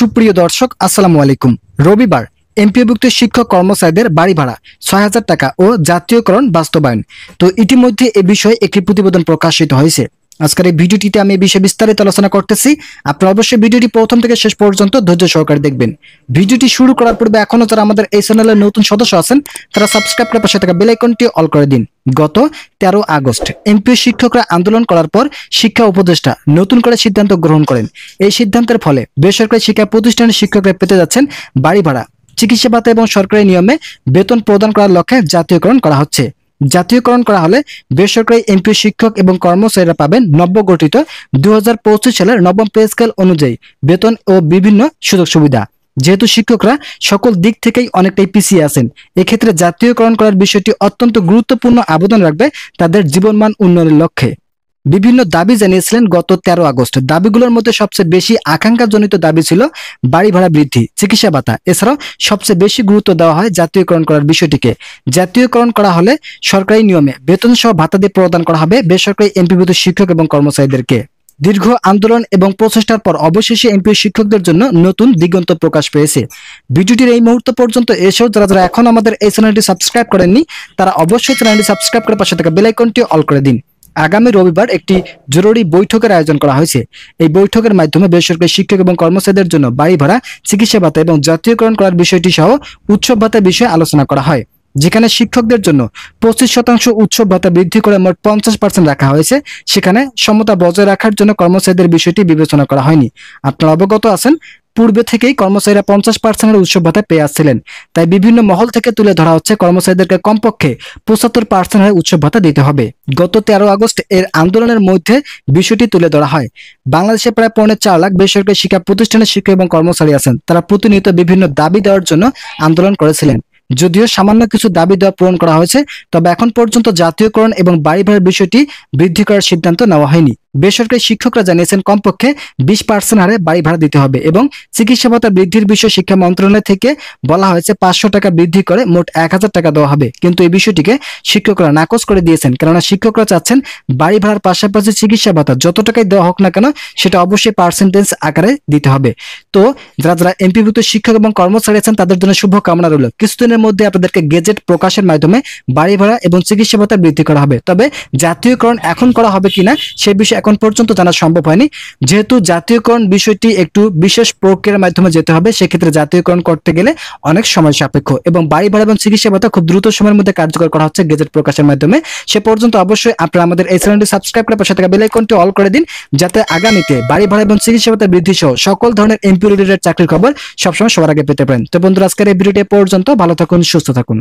সুপ্রিয় দর্শক আসসালামু আলাইকুম। রবিবার এমপিওভুক্ত শিক্ষক কর্মচারীদের বাড়ি ভাড়া ৬,০০০ টাকা ও জাতীয়করণ বাস্তবায়ন। তো ইতিমধ্যে এ বিষয়ে একটি প্রতিবেদন প্রকাশিত হয়েছে। আজকের এই ভিডিওটিতে আমি এই বিষয়ে বিস্তারিত আলোচনা করতেছি। আপনারা অবশ্যই ভিডিওটি প্রথম থেকে শেষ পর্যন্ত ধৈর্য সহকারে দেখবেন। ভিডিওটি শুরু করার পূর্বে এখনো যারা আমাদের এই চ্যানেলের নতুন সদস্য আছেন তারা সাবস্ক্রাইব করে পাশে থাকা বেল আইকনটি অল করে দিন। গত 13 আগস্ট এমপিও শিক্ষকরা আন্দোলন করার পর শিক্ষা উপদেষ্টা নতুন করে সিদ্ধান্ত গ্রহণ করেন। এই সিদ্ধান্তের ফলে বেসরকারি শিক্ষা প্রতিষ্ঠানের শিক্ষকরা পেতে যাচ্ছেন বাড়ি ভাড়া, চিকিৎসা ভাতা এবং সরকারি নিয়মে বেতন প্রদান করার লক্ষ্যে জাতীয়করণ করা হচ্ছে। জাতীয়করণ করা হলে বেসরকারি এমপিও শিক্ষক এবং কর্মচারীরা পাবেন নবগঠিত 2025 সালের নবম পে স্কেল অনুযায়ী বেতন ও বিভিন্ন সুযোগ সুবিধা। যেহেতু শিক্ষকরা সকল দিক থেকেই অনেকটাই পিছিয়ে আছেন, এক্ষেত্রে জাতীয়করণ করার বিষয়টি অত্যন্ত গুরুত্বপূর্ণ অবদান রাখবে তাদের জীবনমান উন্নয়নের লক্ষ্যে। বিভিন্ন দাবি জানিয়েছিলেন গত 13 আগস্ট। দাবিগুলোর মধ্যে সবচেয়ে বেশি আকাঙ্ক্ষাজনিত দাবি ছিল বাড়ি ভাড়া বৃদ্ধি, চিকিৎসা ভাতা। এছাড়াও সবচেয়ে বেশি গুরুত্ব দেওয়া হয় জাতীয়করণ করার বিষয়টিকে। জাতীয়করণ করা হলে সরকারি নিয়মে বেতন সহ ভাতা দিয়ে প্রদান করা হবে বেসরকারি এমপিভুক্ত শিক্ষক এবং কর্মচারীদেরকে। দীর্ঘ আন্দোলন এবং প্রচেষ্টার পর অবশেষে এমপিও শিক্ষকদের জন্য নতুন দিগন্ত প্রকাশ পেয়েছে। ভিডিওটির এই মুহূর্ত পর্যন্ত এসেও যারা এখন আমাদের এই চ্যানেলটি সাবস্ক্রাইব করেননি তারা অবশ্যই চ্যানেলটি সাবস্ক্রাইব করে পাশে থাকা বেল আইকনটি অল করে দিন। আগামী রবিবার একটি জরুরি বৈঠকের আয়োজন করা হয়েছে। এই বৈঠকের মাধ্যমে বেসরকারি শিক্ষক এবং কর্মচারীদের জন্য বাড়ি ভাড়া, চিকিৎসা ভাতা এবং জাতীয়করণ করার বিষয়টি সহ উৎসব ভাতার বিষয়ে আলোচনা করা হয়। যেখানে শিক্ষকদের জন্য 25% উৎসব ভাতা বৃদ্ধি করে মোট 50% রাখা হয়েছে, সেখানে সমতা বজায় রাখার জন্য কর্মচারীদের বিষয়টি বিবেচনা করা হয়নি। আপনারা অবগত আছেন, পূর্বে থেকেই কর্মচারীরা 50% উৎসব ভাতা পেয়ে আসছিলেন। তাই বিভিন্ন মহল থেকে তুলে ধরা হচ্ছে কর্মচারীদেরকে কমপক্ষে 75% উৎসব ভাতা দিতে হবে। গত 13 আগস্ট এর আন্দোলনের মধ্যে বিষয়টি তুলে ধরা হয়। বাংলাদেশে প্রায় 4.5 লাখ বেসরকারি শিক্ষা প্রতিষ্ঠানের শিক্ষক এবং কর্মচারী আছেন। তারা প্রতিনিয়ত বিভিন্ন দাবি দেওয়ার জন্য আন্দোলন করেছিলেন। যদিও সামান্য কিছু দাবি দেওয়া পূরণ করা হয়েছে, তবে এখন পর্যন্ত জাতীয়করণ এবং বাড়ি ভাড়ার বিষয়টি বৃদ্ধি করার সিদ্ধান্ত নেওয়া হয়নি। বেসরকারি শিক্ষকরা জানিয়েছেন কমপক্ষে 20% হারে বাড়ি ভাড়া দিতে হবে এবং চিকিৎসা ভাতা বৃদ্ধির বিষয়ে শিক্ষা মন্ত্রণালয় থেকে বলা হয়েছে 500 টাকা বৃদ্ধি করে মোট 1000 টাকা দেওয়া হবে। কিন্তু এই বিষয়টিকে শিক্ষকরা নাকচ করে দিয়েছেন, কেননা শিক্ষকরা চাচ্ছেন বাড়ি ভাড়ার পাশাপাশি চিকিৎসা ভাতা যত টাকাই দেওয়া হোক না কেন সেটা অবশ্যই পার্সেন্টেজ আকারে দিতে হবে। তো যারা এমপিভুক্ত শিক্ষক এবং কর্মচারী আছেন তাদের জন্য শুভকামনা রইল। কিছুদিনের মধ্যে আপনাদেরকে গেজেট প্রকাশের মাধ্যমে বাড়ি ভাড়া এবং চিকিৎসা ভাতা বৃদ্ধি করা হবে। তবে জাতীয়করণ এখন করা হবে কিনা সে বিষয়ে এখন পর্যন্ত জানা সম্ভব হয়নি। যেহেতু জাতীয়করণ বিষয়টি একটু বিশেষ প্রক্রিয়ার মাধ্যমে যেতে হবে, সেক্ষেত্রে জাতীয়করণ করতে গেলে অনেক সময় সাপেক্ষ এবং বাড়ি ভাড়া এবং চিকিৎসা ভাতা খুব দ্রুত সময়ের মধ্যে কার্যকর করা হচ্ছে গেজেট প্রকাশের মাধ্যমে। সে পর্যন্ত অবশ্যই আপনারা আমাদের এই চ্যানেলটি সাবস্ক্রাইব করে পাশে থাকা বেল আইকনটি অল করে দিন, যাতে আগামীতে বাড়ি ভাড়া এবং চিকিৎসা ভাতা বৃদ্ধি সহ সকল ধরনের এমপিও রিলেটেড চাকরির খবর সবসময় সবার আগে পেতে পারেন। তো বন্ধুরা, আজকের এই ভিডিওটি পর্যন্ত ভালো থাকুন, সুস্থ থাকুন।